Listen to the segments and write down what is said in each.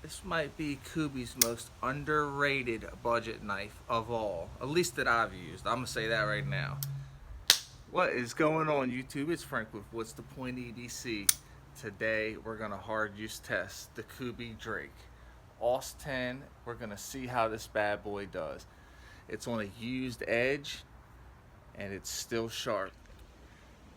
This might be Kubey's most underrated budget knife of all, at least that I've used. I'm gonna say that right now. What is going on, YouTube? It's Frank with What's the Point EDC. Today we're gonna hard use test the Kubey Drake. OS 10, we're gonna see how this bad boy does. It's on a used edge and it's still sharp.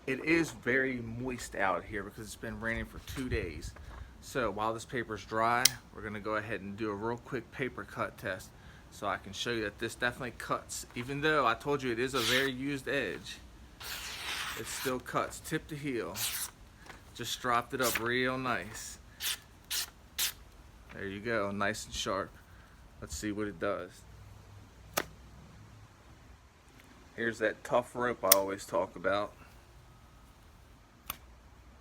It is very moist out here because it's been raining for 2 days. So while this paper's dry, we're gonna go ahead and do a real quick paper cut test so I can show you that this definitely cuts. Even though I told you it is a very used edge, it still cuts tip to heel. Just dropped it up real nice. There you go, nice and sharp. Let's see what it does. Here's that tough rope I always talk about.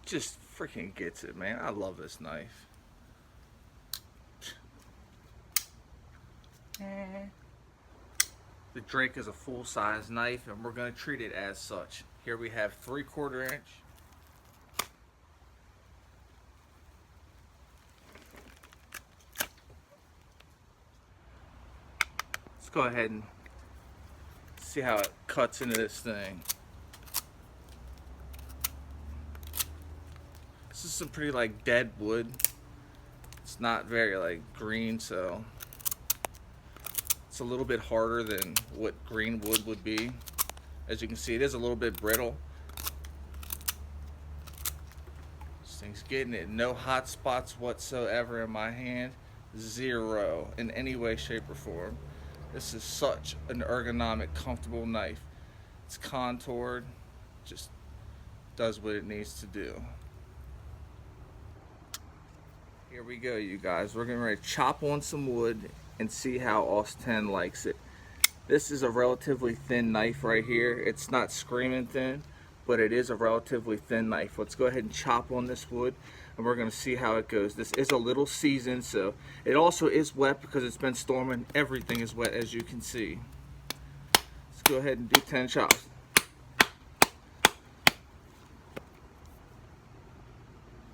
Just freaking gets it, man. I love this knife. The Drake is a full-size knife and we're going to treat it as such. Here we have 3/4 inch. Let's go ahead and see how it cuts into this thing. This is some pretty like dead wood. It's not very like green, so it's a little bit harder than what green wood would be. As you can see, it is a little bit brittle. This thing's getting it. No hot spots whatsoever in my hand. Zero in any way, shape, or form. This is such an ergonomic, comfortable knife. It's contoured, just does what it needs to do. Here we go, you guys. We're getting ready to chop on some wood and see how OS 10 likes it. This is a relatively thin knife right here. It's not screaming thin, but it is a relatively thin knife. Let's go ahead and chop on this wood and we're going to see how it goes. This is a little seasoned, so it also is wet because it's been storming. Everything is wet, as you can see. Let's go ahead and do 10 chops.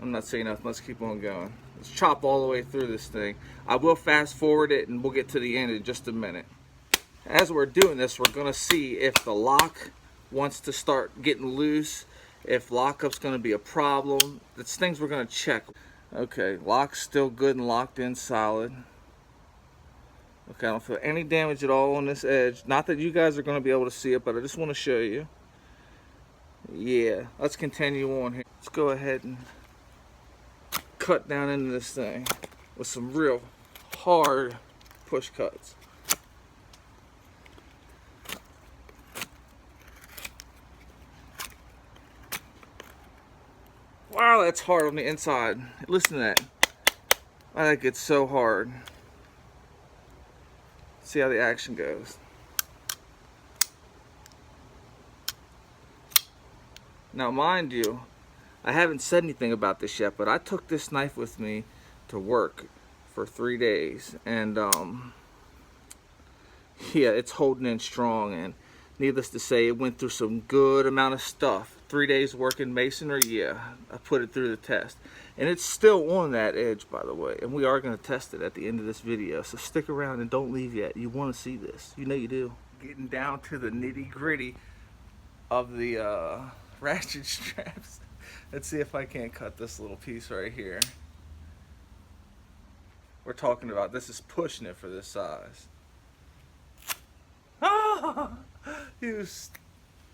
I'm not saying nothing. Let's keep on going. Let's chop all the way through this thing. I will fast forward it and we'll get to the end in just a minute. As we're doing this, we're going to see if the lock wants to start getting loose, if lockup's going to be a problem. That's things we're going to check. Okay, lock's still good and locked in solid. Okay, I don't feel any damage at all on this edge. Not that you guys are going to be able to see it, but I just want to show you. Yeah, let's continue on here. Let's go ahead and cut down into this thing with some real hard push cuts. Wow, that's hard on the inside. Listen to that. Wow, that gets so hard. See how the action goes. Now, mind you, I haven't said anything about this yet, but I took this knife with me to work for 3 days, and yeah, it's holding in strong, and needless to say, it went through some good amount of stuff. 3 days working masonry, yeah, I put it through the test, and it's still on that edge, by the way, and we are going to test it at the end of this video, so stick around and don't leave yet. You want to see this, you know you do. Getting down to the nitty-gritty of the ratchet straps. Let's see if I can't cut this little piece right here. We're talking about, this is pushing it for this size. Ah, it was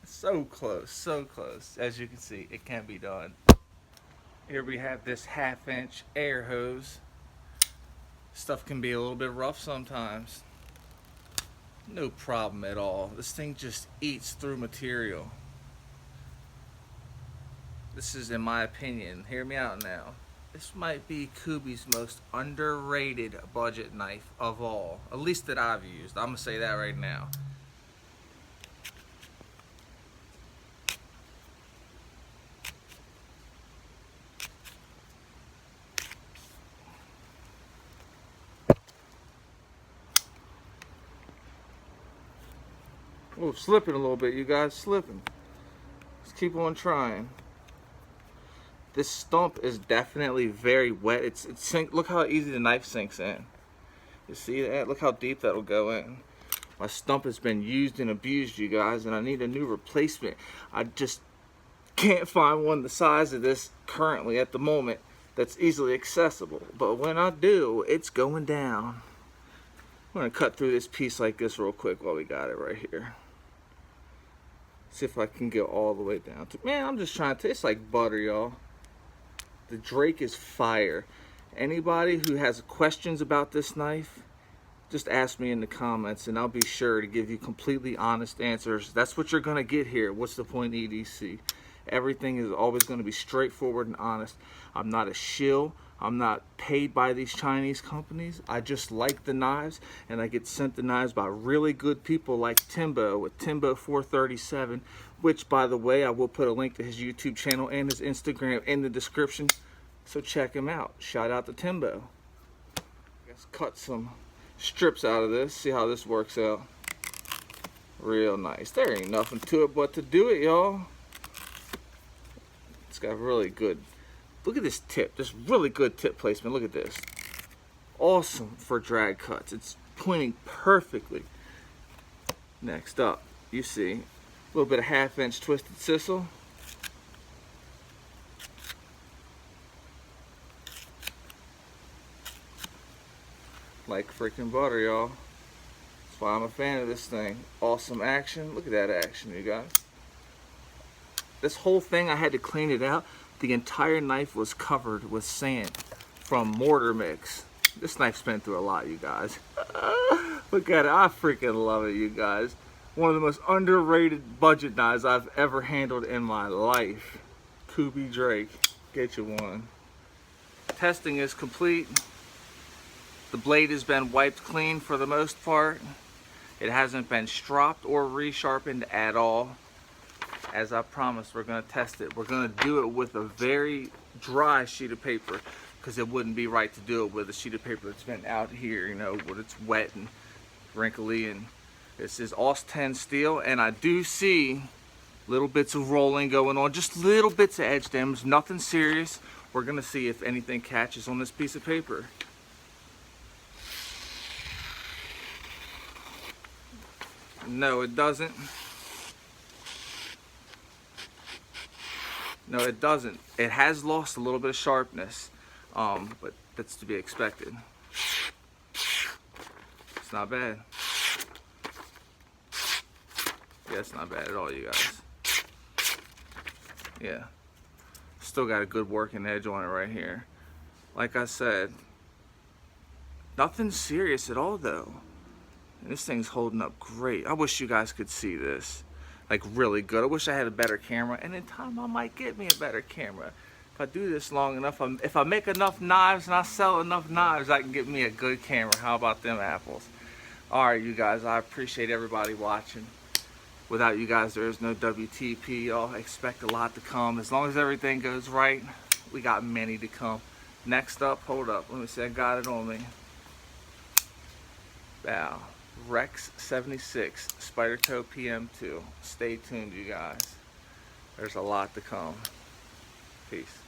so close, so close. As you can see, it can be done. Here we have this 1/2 inch air hose. Stuff can be a little bit rough sometimes. No problem at all. This thing just eats through material. This is, in my opinion, hear me out now, this might be Kubey's most underrated budget knife of all, at least that I've used. I'm gonna say that right now. Oh, slipping a little bit, you guys, slipping. Let's keep on trying. This stump is definitely very wet. Look how easy the knife sinks in. You see that? Look how deep that'll go in. My stump has been used and abused, you guys, and I need a new replacement. I just can't find one the size of this currently at the moment that's easily accessible. But when I do, it's going down. I'm gonna cut through this piece like this real quick while we got it right here. See if I can get all the way down to, man, I'm just trying to, it's like butter, y'all. The Drake is fire. Anybody who has questions about this knife, just ask me in the comments and I'll be sure to give you completely honest answers. That's what you're gonna get here. What's the point, EDC? Everything is always gonna be straightforward and honest. I'm not a shill. I'm not paid by these Chinese companies. I just like the knives, and I get sent the knives by really good people like Timbo with Timbo 437, which, by the way, I will put a link to his YouTube channel and his Instagram in the description, so check him out. Shout out to Timbo. Let's cut some strips out of this, see how this works out. Real nice. There ain't nothing to it but to do it, y'all. It's got really good, look at this tip, this really good tip placement. Look at this. Awesome for drag cuts. It's pointing perfectly. Next up, you see a little bit of 1/2 inch twisted sisal. Like freaking butter, y'all. That's why I'm a fan of this thing. Awesome action. Look at that action, you guys. This whole thing, I had to clean it out. The entire knife was covered with sand from mortar mix. This knife's been through a lot, you guys. Look at it. I freaking love it, you guys. One of the most underrated budget knives I've ever handled in my life. Kubey Drake. Get you one. Testing is complete. The blade has been wiped clean for the most part. It hasn't been stropped or resharpened at all. As I promised, we're going to test it. We're going to do it with a very dry sheet of paper, because it wouldn't be right to do it with a sheet of paper that's been out here, you know, when it's wet and wrinkly. And this is AUS 10 steel, and I do see little bits of rolling going on, just little bits of edge damage, nothing serious. We're going to see if anything catches on this piece of paper. No, it doesn't. No, it doesn't. It has lost a little bit of sharpness, but that's to be expected. It's not bad. Yeah, it's not bad at all, you guys. Yeah. Still got a good working edge on it right here. Like I said, nothing serious at all, though. And this thing's holding up great. I wish you guys could see this. Like, really good. I wish I had a better camera, and in time I might get me a better camera. If I do this long enough, if I make enough knives and I sell enough knives, I can get me a good camera. How about them apples? Alright, you guys, I appreciate everybody watching. Without you guys, there is no WTP. Y'all expect a lot to come. As long as everything goes right, we got many to come. Next up, hold up. Let me see, I got it on me. Wow. Rex 76 Spyderco PM2. Stay tuned, you guys. There's a lot to come. Peace.